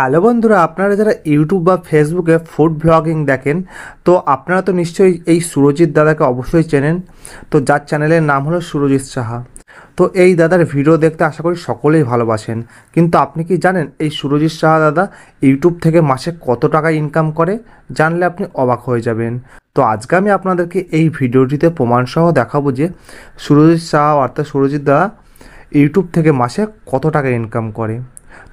Hello বন্ধুরা, আপনারা যারা ইউটিউব বা ফেসবুকে ফুড ব্লগিং দেখেন, তো আপনারা তো নিশ্চয়ই এই সুরজিৎ দাদাকে অবশ্যই চেনেন। তো যার চ্যানেলের নাম হলো সুরজিৎ সাহা। তো এই দাদার ভিডিও দেখতে আশা করি সকলেই ভালোবাসেন। কিন্তু আপনি কি জানেন এই সুরজিৎ সাহা দাদা ইউটিউব থেকে মাসে কত টাকা ইনকাম করে? জানলে আপনি অবাক হয়ে যাবেন। তো আজকে আমি আপনাদেরকে এই ভিডিওটিতে প্রমাণসহ দেখাবো যে সুরজিৎ সাহা অর্থাৎ সুরজিৎ দাদা ইউটিউব থেকে মাসে কত টাকা ইনকাম করে।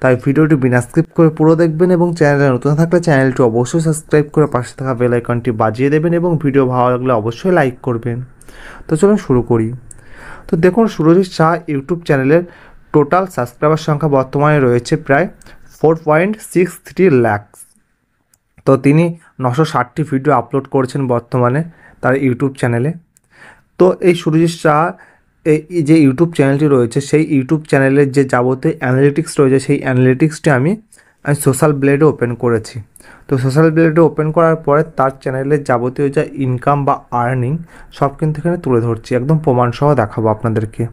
তাই ভিডিওটি বিনা স্কিপ করে পুরো দেখবেন এবং চ্যানেলে নতুন থাকলে চ্যানেলটি অবশ্যই সাবস্ক্রাইব করে পাশে থাকা বেল আইকনটি বাজিয়ে দেবেন এবং ভিডিও ভালো লাগলে অবশ্যই লাইক করবেন। তো চলুন শুরু করি। তো দেখুন, সুরজিৎ শাহ ইউটিউব চ্যানেলের টোটাল সাবস্ক্রাইবার সংখ্যা বর্তমানে রয়েছে প্রায় 4.63 লাখ। তো তিনি 960টি ভিডিও আপলোড করেছেন বর্তমানে তার ইউটিউব চ্যানেলে। তো এই সুরজিৎ শাহ এই যে ইউটিউব চ্যানেলটি রয়েছে, সেই ইউটিউব চ্যানেলের যে যাবতীয় অ্যানালিটিক্স রয়েছে, সেই অ্যানালিটিক্সটি আমি সোশ্যাল ব্লেডে ওপেন করেছি। তো সোশ্যাল ব্লেডে ওপেন করার পরে তার চ্যানেলের যাবতীয় যা ইনকাম বা আর্নিং সব কিন্তু এখানে তুলে ধরছি, একদম প্রমাণসহ দেখাবো আপনাদেরকে।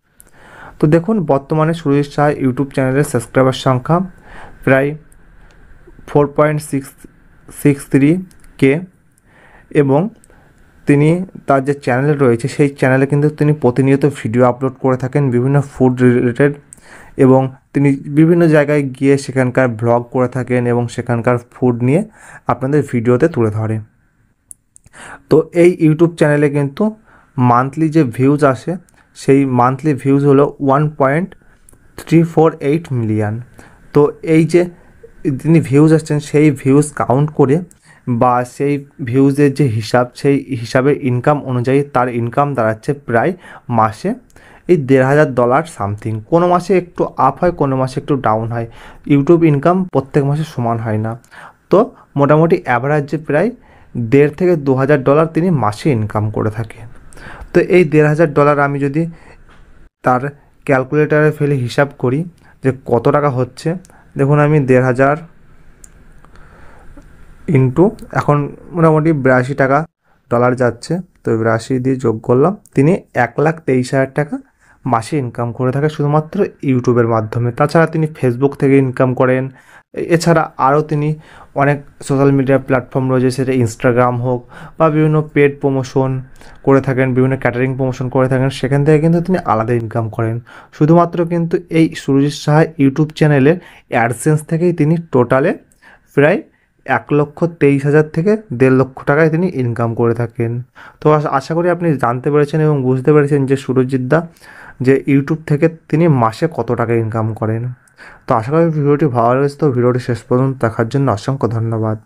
তো দেখুন, বর্তমানে সুরজিৎ শাহ ইউটিউব চ্যানেলের সাবস্ক্রাইবার সংখ্যা প্রায় 4.63K এবং তিনি তার যে চ্যানেল রয়েছে সেই চ্যানেলে কিন্তু তিনি প্রতিনিয়ত ভিডিও আপলোড করে থাকেন বিভিন্ন ফুড রিলেটেড, এবং তিনি বিভিন্ন জায়গায় গিয়ে সেখানকার ব্লগ করে থাকেন এবং সেখানকার ফুড নিয়ে আপনাদের ভিডিওতে তুলে ধরে। তো এই ইউটিউব চ্যানেলে কিন্তু মান্থলি যে ভিউজ আসে, সেই মান্থলি ভিউজ হলো 1.348 মিলিয়ন। তো এই যে তিনি ভিউজ আসছেন, সেই ভিউজ কাউন্ট করে বা সেই ভিউজের যে হিসাব, সেই হিসাবের ইনকাম অনুযায়ী তার ইনকাম দাঁড়াচ্ছে প্রায় মাসে এই $1,500 সামথিং। কোনো মাসে একটু আপ হয়, কোনো মাসে একটু ডাউন হয়। ইউটিউব ইনকাম প্রত্যেক মাসে সমান হয় না। তো মোটামুটি অ্যাভারেজে প্রায় $1,500 থেকে $2,000 তিনি মাসে ইনকাম করে থাকেন। তো এই $1,500 আমি যদি তার ক্যালকুলেটারে ফেলে হিসাব করি যে কত টাকা হচ্ছে, দেখুন আমি 1,500 ইন্টু এখন মোটামুটি $82 যাচ্ছে। তো 82 দিয়ে যোগ করলাম, তিনি 1,23,000 টাকা মাসে ইনকাম করে থাকে শুধুমাত্র ইউটিউবের মাধ্যমে। তাছাড়া তিনি ফেসবুক থেকে ইনকাম করেন। এছাড়া আরও তিনি অনেক সোশ্যাল মিডিয়া প্ল্যাটফর্ম রয়েছে, সেটা ইনস্টাগ্রাম হোক বা বিভিন্ন পেড প্রমোশন করে থাকেন, বিভিন্ন ক্যাটারিং প্রমোশন করে থাকেন, সেখান থেকে কিন্তু তিনি আলাদা ইনকাম করেন। শুধুমাত্র কিন্তু এই সুরজিৎ সাহা ইউটিউব চ্যানেলের অ্যাডসেন্স থেকেই তিনি টোটালে প্রায় 1,23,000 থেকে 1.5 লক্ষ টাকায় তিনি ইনকাম করে থাকেন। তো আশা করি আপনি জানতে পেরেছেন এবং বুঝতে পেরেছেন যে সুরজিৎ দা যে ইউটিউব থেকে তিনি মাসে কত টাকা ইনকাম করেন। তো আশা করি ভিডিওটি ভালো লেগেছে। তো ভিডিওটি শেষ পর্যন্ত দেখার জন্য অসংখ্য ধন্যবাদ।